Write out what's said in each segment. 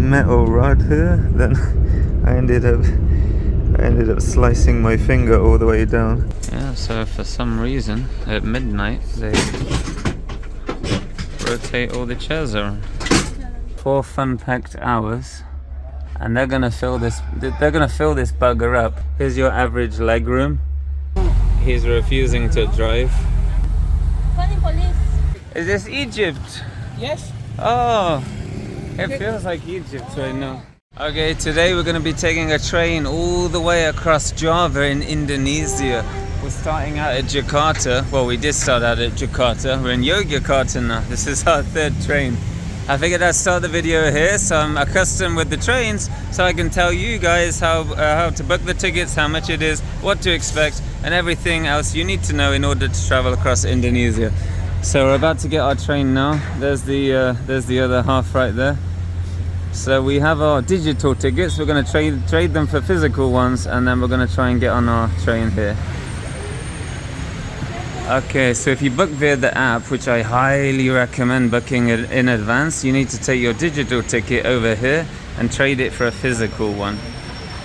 metal rod here. Then I ended up slicing my finger all the way down. Yeah, so for some reason at midnight they rotate all the chairs around. 4 fun-packed hours, and they're gonna fill this bugger up. Here's your average leg room. He's refusing to drive. Police. Is this Egypt? Yes. Oh, it feels like Egypt right now. Okay, today we're going to be taking a train all the way across Java in Indonesia. We're starting out at Jakarta. Well, we did start out at Jakarta. We're in Yogyakarta now. This is our 3rd train. I figured I'd start the video here, so I'm accustomed with the trains, so I can tell you guys how to book the tickets, how much it is, what to expect, and everything else you need to know in order to travel across Indonesia. So we're about to get our train now. There's the other half right there. So we have our digital tickets. We're going to trade them for physical ones, and then we're going to try and get on our train here. Okay, so if you book via the app, which I highly recommend booking it in advance, you need to take your digital ticket over here and trade it for a physical one.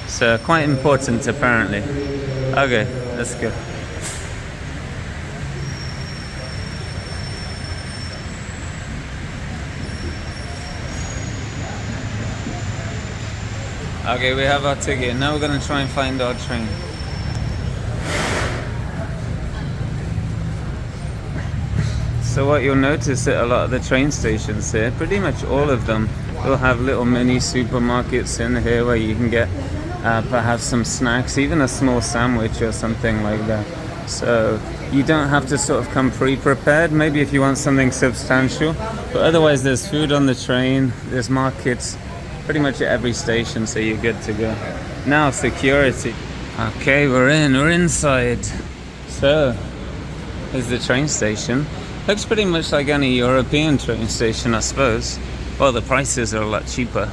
So quite important apparently. Okay, let's go. Okay, we have our ticket. Now we're going to try and find our train. So what you'll notice at a lot of the train stations here, pretty much all of them, will have little mini supermarkets in here where you can get perhaps some snacks, even a small sandwich or something like that. So you don't have to sort of come pre-prepared, maybe if you want something substantial. But otherwise there's food on the train, there's markets pretty much at every station, so you're good to go. Now security. Okay, we're inside. So here's the train station. Looks pretty much like any European train station, I suppose. Well, the prices are a lot cheaper.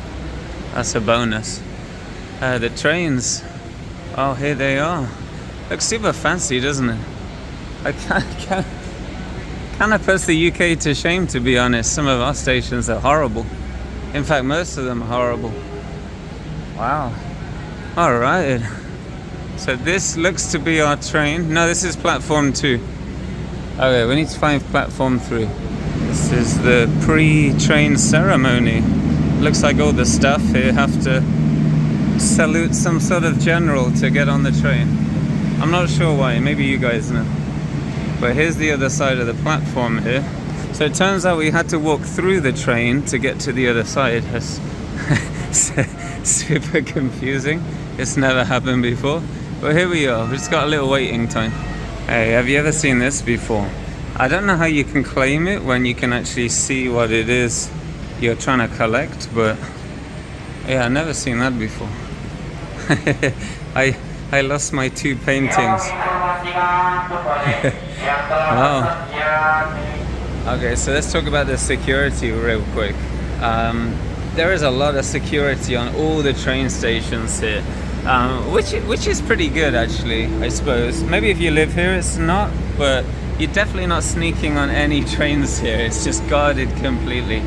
That's a bonus. The trains, oh, here they are. Looks super fancy, doesn't it? I kind of puts the UK to shame, to be honest. Some of our stations are horrible. In fact, most of them are horrible. Wow. All right. So this looks to be our train. No, this is platform 2. Okay, we need to find platform 3. This is the pre-train ceremony. Looks like all the staff here have to salute some sort of general to get on the train. I'm not sure why, maybe you guys know. But here's the other side of the platform here. So it turns out we had to walk through the train to get to the other side. That's super confusing. It's never happened before. But here we are, we've just got a little waiting time. Hey, have you ever seen this before? I don't know how you can claim it when you can actually see what it is you're trying to collect, but yeah, I've never seen that before. I lost my 2 paintings. Wow. Okay, so let's talk about the security real quick. There is a lot of security on all the train stations here. Which is pretty good actually, I suppose. Maybe if you live here it's not, but you're definitely not sneaking on any trains here. It's just guarded completely.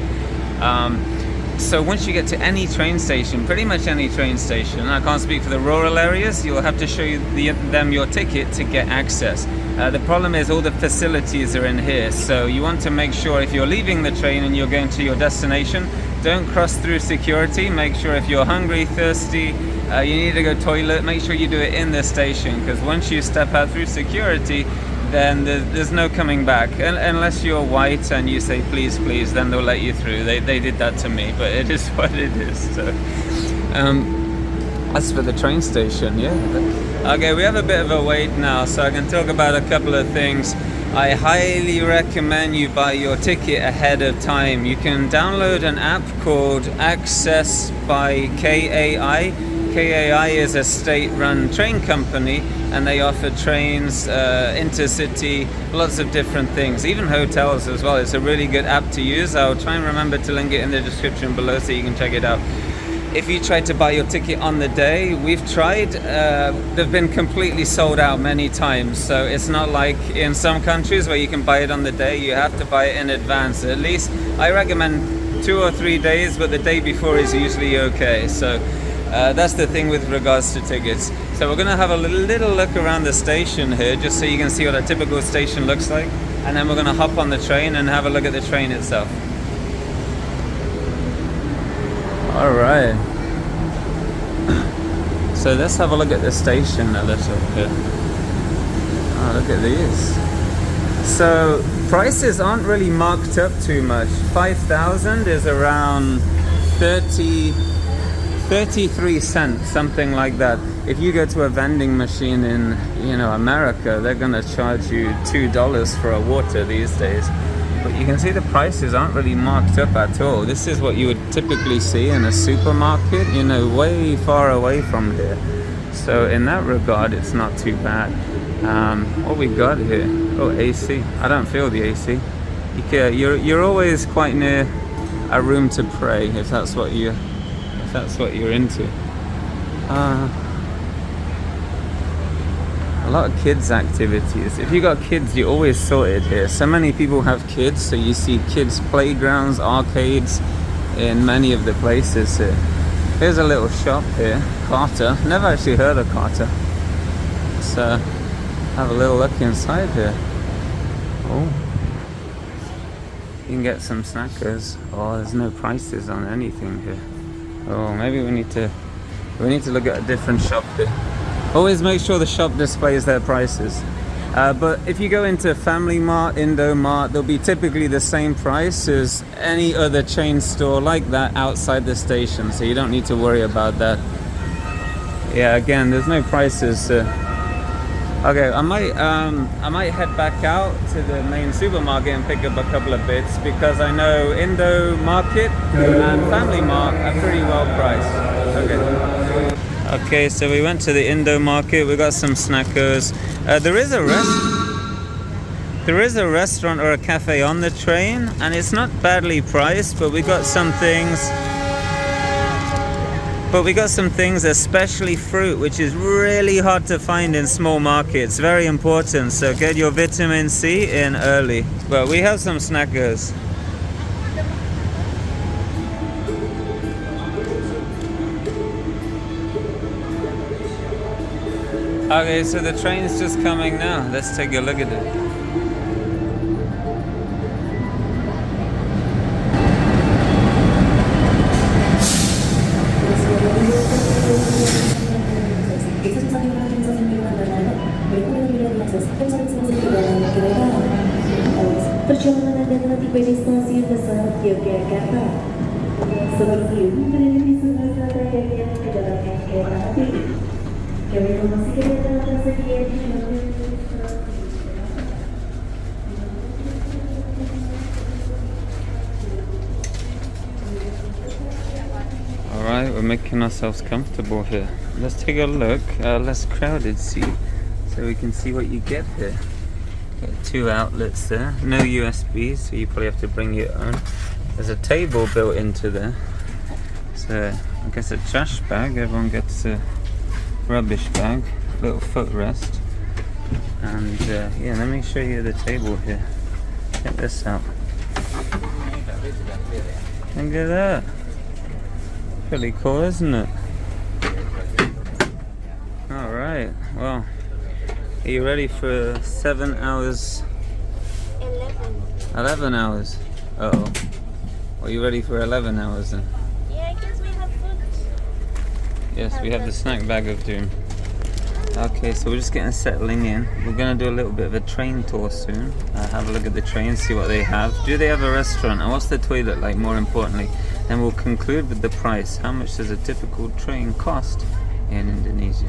So once you get to any train station, pretty much any train station, I can't speak for the rural areas, you'll have to show them your ticket to get access. The problem is all the facilities are in here, so you want to make sure if you're leaving the train and you're going to your destination, don't cross through security. Make sure if you're hungry, thirsty, you need to go toilet, make sure you do it in the station, because once you step out through security, then there's no coming back. Unless you're white and you say please, please, then they'll let you through. They did that to me, but it is what it is. So as for the train station, yeah. Okay, we have a bit of a wait now, so I can talk about a couple of things. I highly recommend you buy your ticket ahead of time. You can download an app called Access by KAI. KAI is a state-run train company, and they offer trains, intercity, lots of different things, even hotels as well. It's a really good app to use. I'll try and remember to link it in the description below so you can check it out. If you try to buy your ticket on the day, we've tried, they've been completely sold out many times. So it's not like in some countries where you can buy it on the day, you have to buy it in advance. At least I recommend 2 or 3 days, but the day before is usually okay. So that's the thing with regards to tickets. So we're gonna have a little look around the station here, just so you can see what a typical station looks like, and then we're gonna hop on the train and have a look at the train itself. All right. So let's have a look at the station a little bit. Oh, look at these. So prices aren't really marked up too much. 5,000 is around 33 cents, something like that. If you go to a vending machine in, America, they're gonna charge you $2 for a water these days. But you can see the prices aren't really marked up at all. This is what you would typically see in a supermarket, way far away from here. So in that regard, it's not too bad. What we got here? Oh, AC. I don't feel the AC. You're always quite near a room to pray if that's what you're into. A lot of kids activities. If you got kids, you're always sorted here. So many people have kids, so you see kids playgrounds, arcades in many of the places here. Here's a little shop here, Carter. Never actually heard of Carter. So have a little look inside here. Oh, you can get some snackers. Oh, there's no prices on anything here. Oh, maybe we need to look at a different shop here. Always make sure the shop displays their prices. But if you go into Family Mart, Indo Mart, they'll be typically the same price as any other chain store like that outside the station, so you don't need to worry about that. Yeah, again, there's no prices. Okay, I might head back out to the main supermarket and pick up a couple of bits, because I know Indo Market and Family Mart are pretty well priced. Okay, so we went to the Indo Market. We got some snackers. There is a restaurant or a cafe on the train, and it's not badly priced, but we got some things. Especially fruit, which is really hard to find in small markets. Very important, so get your vitamin C in early. But we have some snackers. Okay, so the train's just coming now. Let's take a look at it. Perjalanan Anda telah tiba di stasiun besar Yogyakarta. Sebelum berada di sebelah selatan yang kedatangan kereta api. Kami memastikan Anda akan tersedia di Alright, we're making ourselves comfortable here. Let's take a look, less crowded seat, so we can see what you get here. Got 2 outlets there, no USB, so you probably have to bring your own. There's a table built into there, so I guess a trash bag. Everyone gets a rubbish bag, little footrest, and yeah, let me show you the table here. Check this out. Look at that. Pretty cool, isn't it? Alright, well, are you ready for 7 hours? 11 hours? Uh-oh. Are you ready for 11 hours then? Yeah, I guess we have food. Yes, we have the snack bag of doom. Okay, so we're just getting settling in. We're going to do a little bit of a train tour soon. Have a look at the train, see what they have. Do they have a restaurant? And what's the toilet like, more importantly? And we'll conclude with the price. How much does a typical train cost in Indonesia?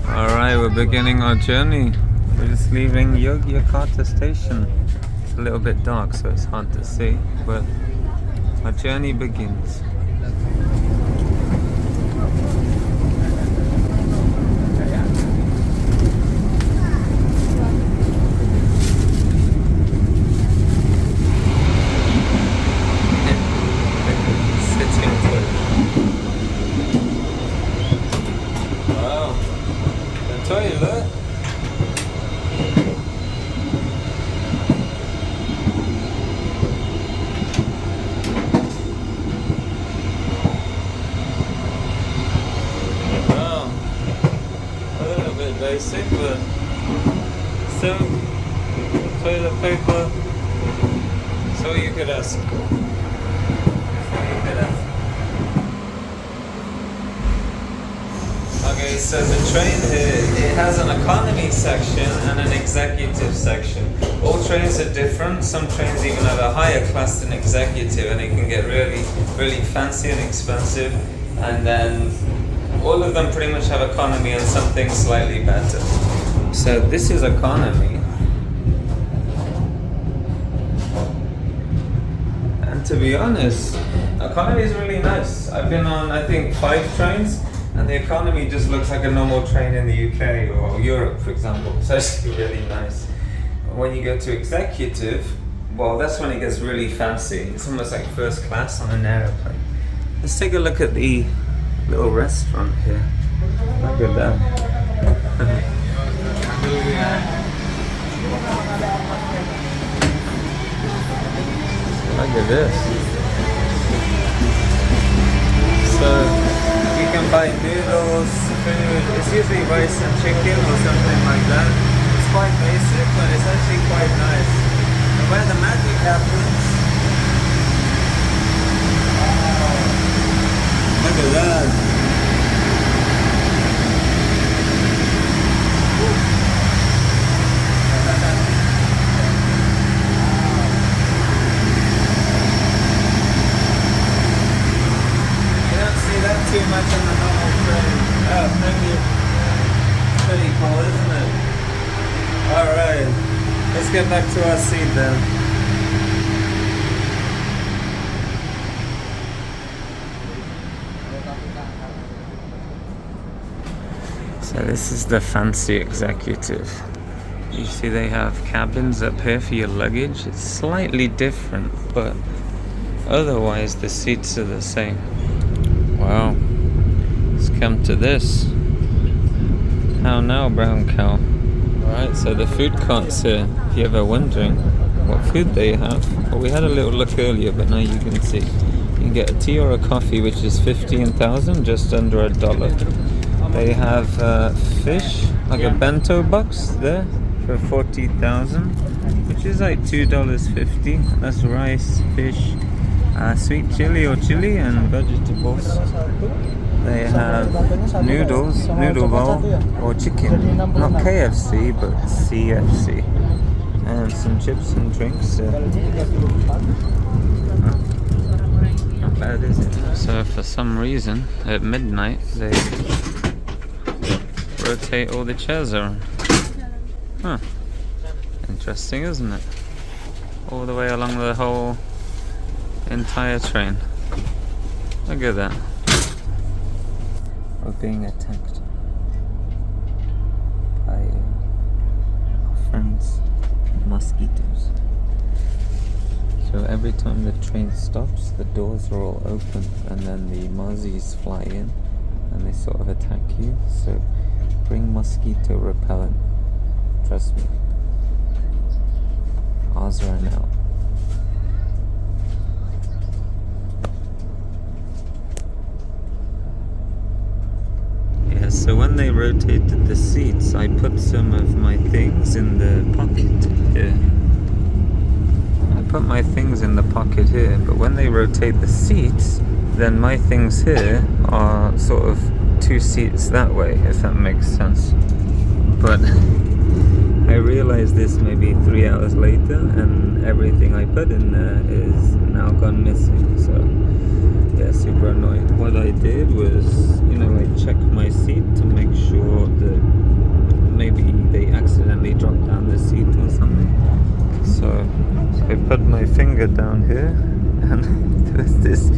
Alright, we're beginning our journey. We're just leaving Yogyakarta station. It's a little bit dark, so it's hard to see, but our journey begins. Toilet. basic, but soap, toilet paper. So you could ask. Okay, so the train here, it has an economy section and an executive section. All trains are different. Some trains even have a higher class than executive, and it can get really, really fancy and expensive. And then all of them pretty much have economy and something slightly better. So this is economy. And to be honest, economy is really nice. I've been on, I think, 5 trains. And the economy just looks like a normal train in the UK or Europe, for example. It's actually really nice. When you go to executive, well, that's when it gets really fancy. It's almost like first class on an aeroplane. Let's take a look at the little restaurant here. Look at that. Look at this. So, you can buy noodles, food. It's usually rice and chicken or something like that. It's quite basic, but it's actually quite nice. And where the magic happens, look at that. Too much on the normal train. Oh, maybe it's pretty cool, isn't it? Alright, let's get back to our seat then. So this is the fancy executive. You see they have cabins up here for your luggage. It's slightly different, but otherwise the seats are the same. Wow, let's come to this. How now, brown cow? Alright, so the food cart's here. If you're ever wondering what food they have, well, we had a little look earlier, but now you can see. You can get a tea or a coffee, which is 15,000, just under $1. They have fish, like a bento box there, for 40,000, which is like $2.50. That's rice, fish, sweet chili or chili, and vegetables. They have noodles, noodle bowl, or chicken. Not KFC, but CFC. And some chips and drinks. Not bad, is it? So for some reason, at midnight, they rotate all the chairs around. Huh. Interesting, isn't it? All the way along the whole entire train. Look at that. We're being attacked by our friends, mosquitoes. So every time the train stops, the doors are all open, and then the mozzies fly in and they sort of attack you. So bring mosquito repellent. Trust me. Ours ran out. So when they rotated the seats, I put some of my things in the pocket here. I put my things in the pocket here, but when they rotate the seats, then my things here are sort of 2 seats that way, if that makes sense. But I realized this maybe 3 hours later, and everything I put in there is now gone missing, so yeah, super annoying. What I did was, I checked my seat to make sure that maybe they accidentally dropped down the seat or something. So I put my finger down here, and there was this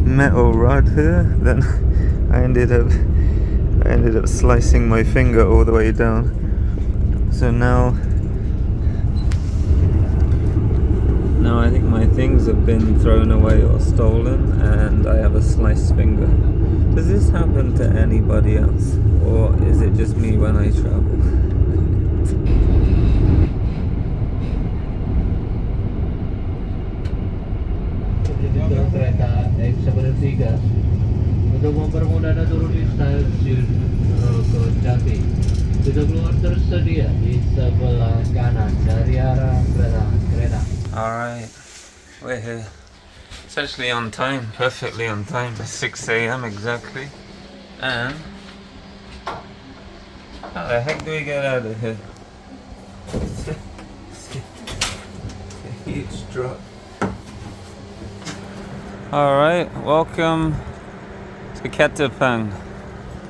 metal rod here. Then I ended up slicing my finger all the way down. So now I think my things have been thrown away or stolen, and I have a sliced finger. Does this happen to anybody else, or is it just me when I travel? Kereta X103 untuk mempermudah turun di stasiun ke Jati. Sudah keluar tersedia di sebelah kanan dari arah kereta. Alright, we're here. It's actually on time, perfectly on time. It's 6 a.m. exactly. And how the heck do we get out of here? It's a huge drop. Alright, welcome to Ketapang.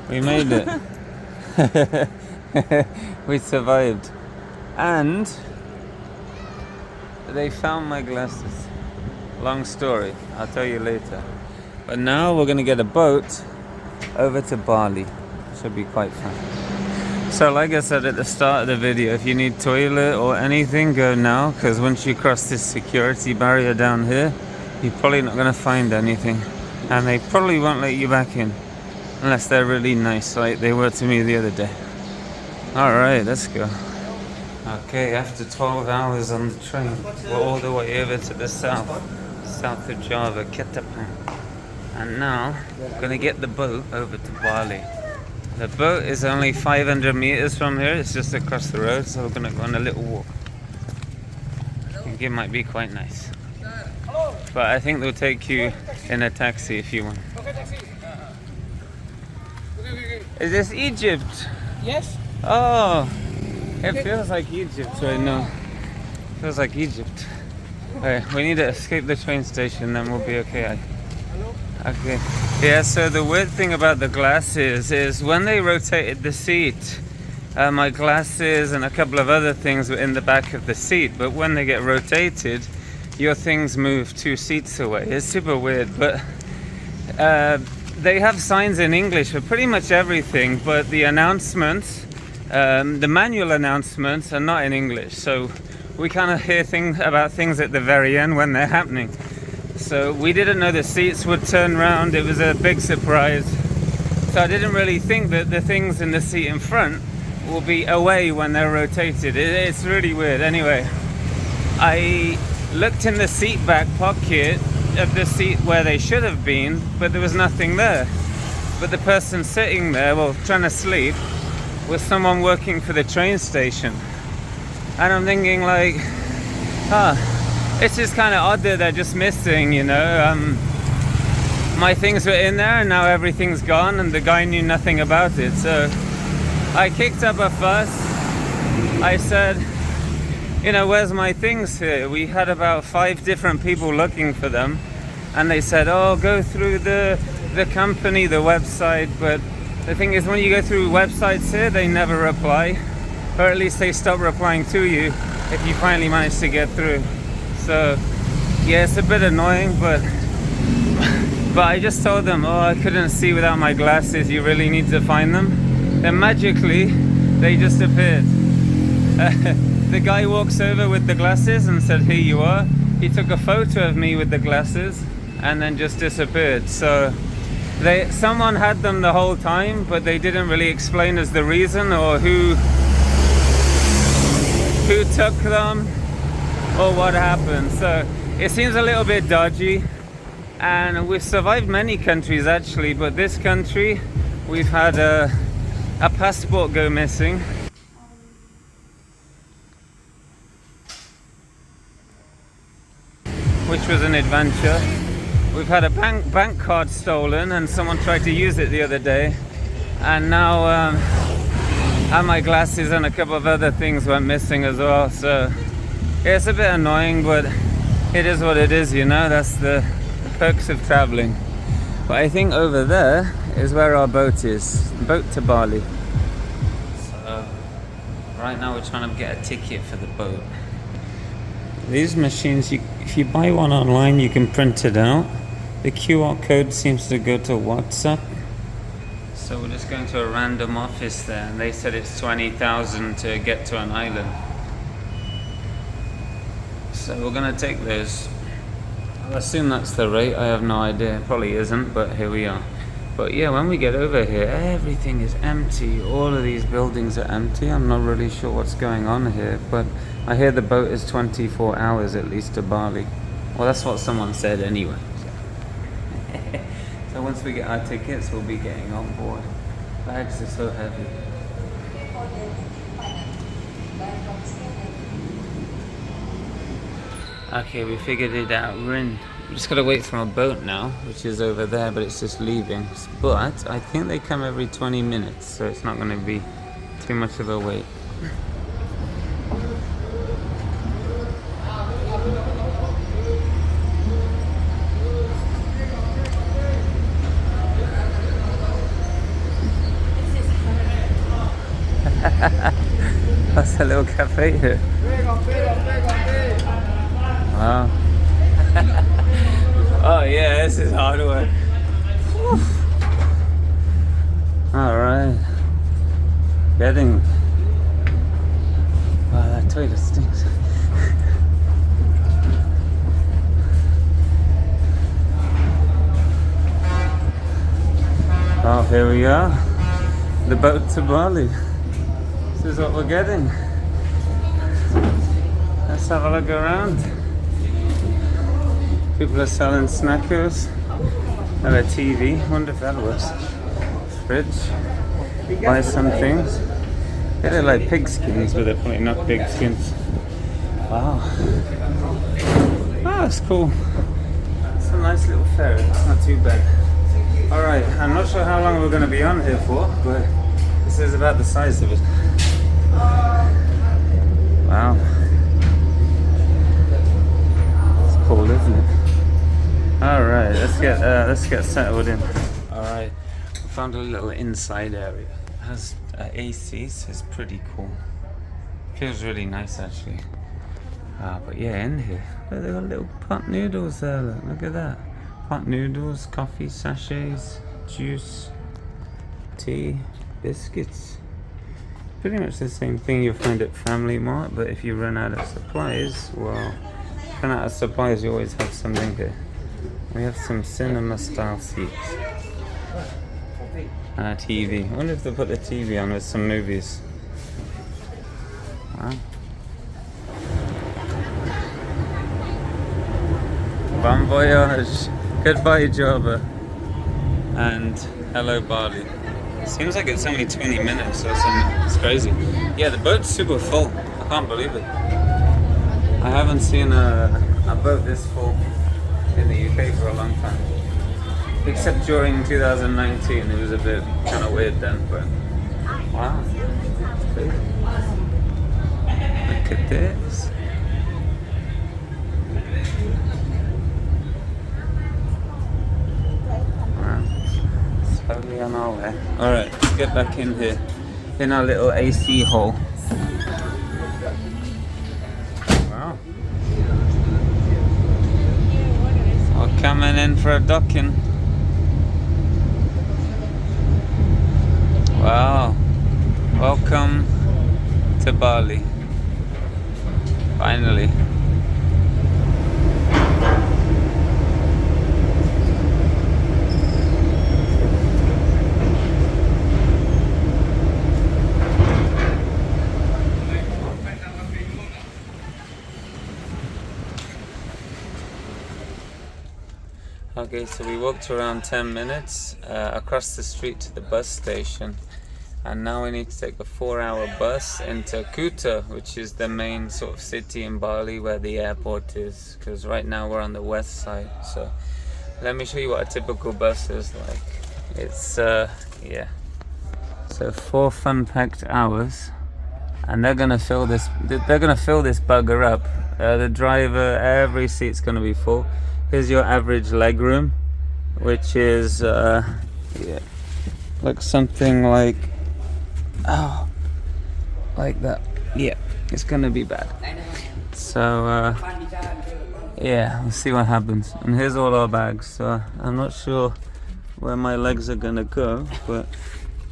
We made it. We survived. And they found my glasses. Long story, I'll tell you later. But now we're gonna get a boat over to Bali. Should be quite fun. So like I said at the start of the video, if you need toilet or anything, go now, because once you cross this security barrier down here, you're probably not gonna find anything. And they probably won't let you back in unless they're really nice like they were to me the other day. Alright, let's go. Okay, after 12 hours on the train, we're all the way over to the south of Java, Ketapang. And now, we're gonna get the boat over to Bali. The boat is only 500 meters from here, it's just across the road, so we're gonna go on a little walk. I think it might be quite nice. But I think they'll take you in a taxi if you want. Is this Egypt? Yes. Oh, it feels like Egypt right now. Feels like Egypt. Okay, we need to escape the train station, then we'll be okay. Okay. Yeah, so the weird thing about the glasses is when they rotated the seat, my glasses and a couple of other things were in the back of the seat, but when they get rotated, your things move 2 seats away. It's super weird, but they have signs in English for pretty much everything, but the announcements, the manual announcements are not in English, so we kind of hear about things at the very end when they're happening. So we didn't know the seats would turn round. It was a big surprise. So I didn't really think that the things in the seat in front will be away when they're rotated. It's really weird. Anyway, I looked in the seat back pocket of the seat where they should have been, but there was nothing there. But the person sitting there, well, trying to sleep, was someone working for the train station. And I'm thinking like, it's just kind of odd that they're just missing, you know. My things were in there and now everything's gone and the guy knew nothing about it. So I kicked up a fuss. I said, you know, where's my things here? We had about 5 different people looking for them. And they said, oh, go through the company, the website. But the thing is, when you go through websites here, they never reply. Or at least they stop replying to you if you finally manage to get through. So yeah, it's a bit annoying, but I just told them, oh, I couldn't see without my glasses, you really need to find them. Then magically they just appeared. The guy walks over with the glasses and said, here you are. He took a photo of me with the glasses and then just disappeared. So someone had them the whole time, but they didn't really explain us the reason or who took them or what happened. So it seems a little bit dodgy, and we've survived many countries actually, but this country we've had a passport go missing, which was an adventure. We've had a bank card stolen and someone tried to use it the other day, and now and my glasses and a couple of other things went missing as well. So yeah, it's a bit annoying, but it is what it is, you know. That's the perks of traveling. But I think over there is where our boat is, boat to Bali. So right now we're trying to get a ticket for the boat. These machines, if you buy one online, you can print it out. The QR code seems to go to WhatsApp. So we're just going to a random office there, and they said it's 20,000 to get to an island. So we're gonna take those. I assume that's the rate, I have no idea. It probably isn't, but here we are. But yeah, when we get over here, everything is empty. All of these buildings are empty. I'm not really sure what's going on here, but I hear the boat is 24 hours at least to Bali. Well, that's what someone said anyway. So once we get our tickets, we'll be getting on board. Bags are so heavy. Okay, we figured it out. We just gotta wait for a boat now, which is over there, but it's just leaving. But I think they come every 20 minutes, so it's not gonna be too much of a wait. That's a little cafe here. Wow. Oh yeah, this is hard work. Alright. Getting. Wow, that toilet stinks. Oh, here we are. The boat to Bali. This is what we're getting. Let's have a look around. People are selling snackers. And a TV. Wonder if that works. Fridge. Buy some things. They look like pig skins, but they're probably not pig skins. Wow. Oh, that's cool. It's a nice little ferry. It's not too bad. Alright, I'm not sure how long we're going to be on here for, but this is about the size of it. Wow. It's cool, isn't it? Alright, let's get settled in. Alright, we found a little inside area. It has AC, so it's pretty cool. Feels really nice actually. But yeah, in here, look, they got little pot noodles there, look at that. Pot noodles, coffee sachets, juice, tea, biscuits. Pretty much the same thing you'll find at Family Mart, but if you run out of supplies, well, run out of supplies, you always have something here. We have some cinema style seats. And a TV. I wonder if they put the TV on with some movies. Wow. Bon voyage. Goodbye, Java. And hello, Bali. Seems like it's only 20 minutes or something. It's crazy. Yeah, the boat's super full. I can't believe it. I haven't seen a boat this full in the UK for a long time. Except during 2019. It was a bit kind of weird then, but wow. It's crazy. Look at this. Slowly on our way. Alright, let's get back in here. In our little AC hole. Wow. We're coming in for a docking. Wow. Welcome to Bali. Finally. Okay, so we walked around 10 minutes across the street to the bus station, and now we need to take a 4-hour bus into Kuta, which is the main sort of city in Bali where the airport is, because right now we're on the west side. So let me show you what a typical bus is like. It's yeah, so 4 fun-packed hours, and they're gonna fill this bugger up. The driver, every seat's gonna be full. Here's your average leg room, which is yeah, like something like, oh, like that. Yeah, it's gonna be bad. So yeah, we'll see what happens. And here's all our bags. So I'm not sure where my legs are gonna go, but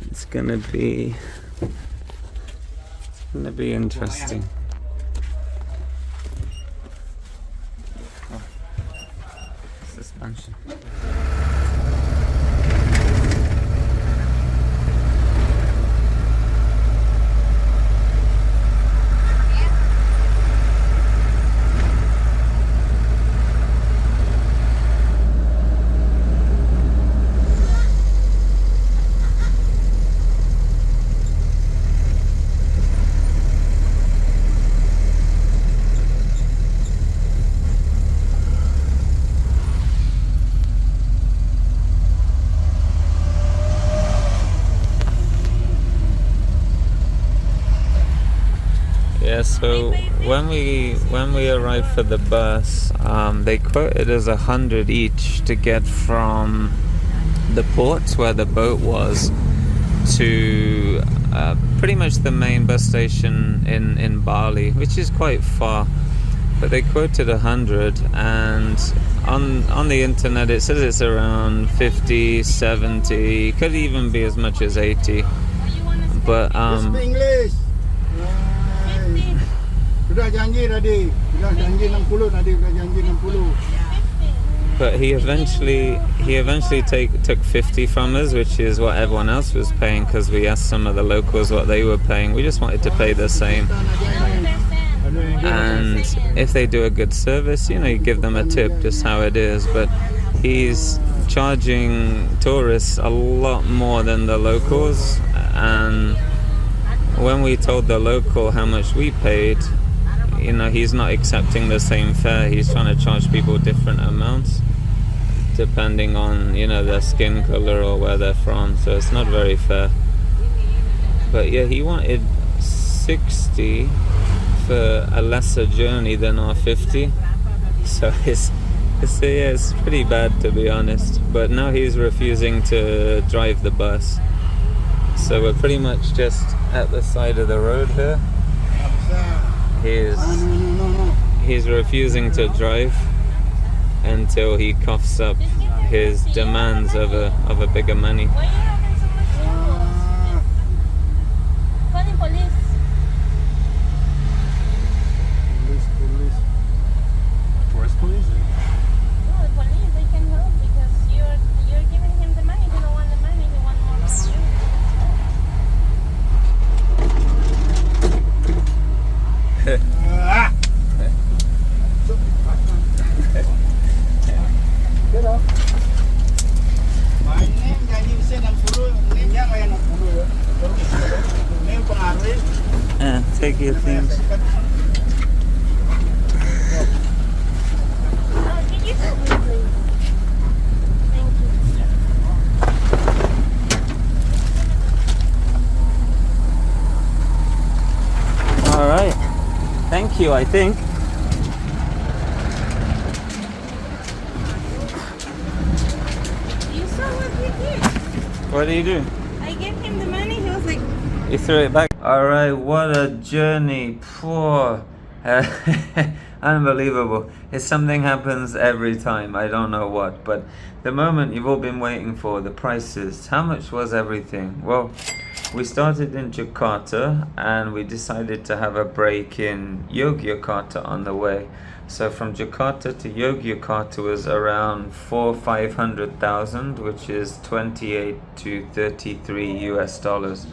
it's gonna be interesting. Suspension. Yeah, so when we arrived for the bus, they quoted us 100 each to get from the port where the boat was to pretty much the main bus station in Bali, which is quite far. But they quoted 100, and on the internet it says it's around 50, 70, could even be as much as 80. But English. Sudah janji tadi. Sudah janji 60 tadi, sudah janji 60. But he eventually took 50 from us, which is what everyone else was paying, because we asked some of the locals what they were paying. We just wanted to pay the same. And if they do a good service, you give them a tip, just how it is. But he's charging tourists a lot more than the locals, and when we told the local how much we paid, he's not accepting the same fare. He's trying to charge people different amounts depending on their skin color or where they're from, so it's not very fair. But yeah, he wanted 60 for a lesser journey than our 50, so it's pretty bad, to be honest. But now he's refusing to drive the bus, so we're pretty much just at the side of the road here. He's refusing to drive until he coughs up his demands of a bigger money. Why are you having so much trouble? Calling police. Tourist police? No, the police, they can help because you're giving him the money. He don't want the money, he want more from you. Take your things. Oh, can you help me, please? Thank you. All right. Thank you, I think. You saw what we did. What do you do? I gave him the money, he was like, You threw it back. All right, what a journey. Poor. Unbelievable. If something happens every time, I don't know what, but the moment you've all been waiting for, the prices. How much was everything? Well, we started in Jakarta and we decided to have a break in Yogyakarta on the way. So from Jakarta to Yogyakarta was around 500,000, which is 28 to 33 US dollars.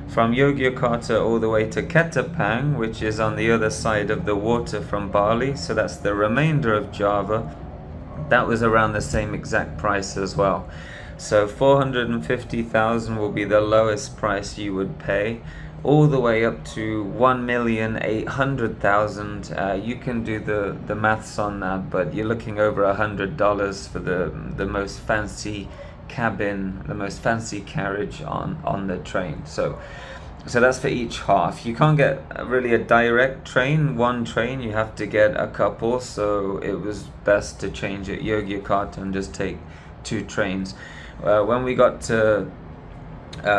From Yogyakarta all the way to Ketapang, which is on the other side of the water from Bali, so that's the remainder of Java, that was around the same exact price as well. So 450,000 will be the lowest price you would pay, all the way up to 1,800,000. You can do the maths on that, but you're looking over $100 for the most fancy cabin, the most fancy carriage on the train. So that's for each half. You can't get really a direct train, one train, you have to get a couple, so it was best to change at Yogyakarta and just take two trains. When we got to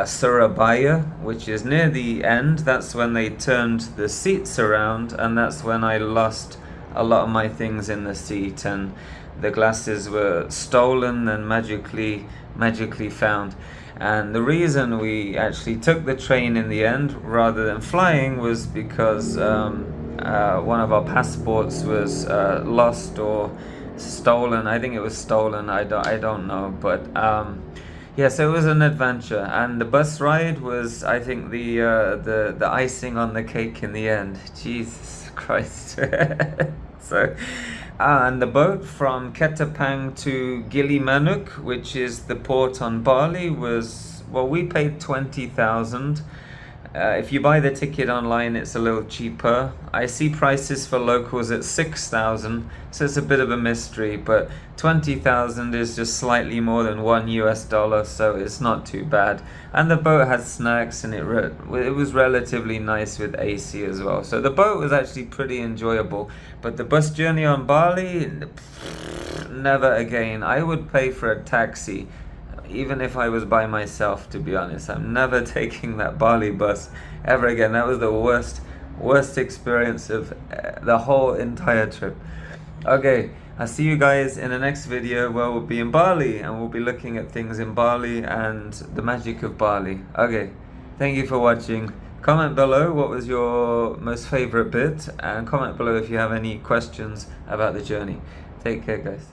Surabaya, which is near the end, that's when they turned the seats around, and that's when I lost a lot of my things in the seat, and the glasses were stolen and magically found. And the reason we actually took the train in the end rather than flying was because one of our passports was lost or stolen. I think it was stolen. I don't know, but yeah, so it was an adventure, and the bus ride was, I think, the icing on the cake in the end. Jesus Christ. So, and the boat from Ketapang to Gilimanuk, which is the port on Bali, was, well, we paid 20,000, If you buy the ticket online, it's a little cheaper. I see prices for locals at 6,000, so it's a bit of a mystery, but 20,000 is just slightly more than $1, so it's not too bad. And the boat has snacks, and it was relatively nice with AC as well. So the boat was actually pretty enjoyable, but the bus journey on Bali, never again. I would pay for a taxi even if I was by myself, to be honest. I'm never taking that Bali bus ever again. That was the worst experience of the whole entire trip. Okay, I'll see you guys in the next video where we'll be in Bali and we'll be looking at things in Bali and the magic of Bali. Okay, thank you for watching. Comment below what was your most favorite bit, and comment below if you have any questions about the journey. Take care, guys.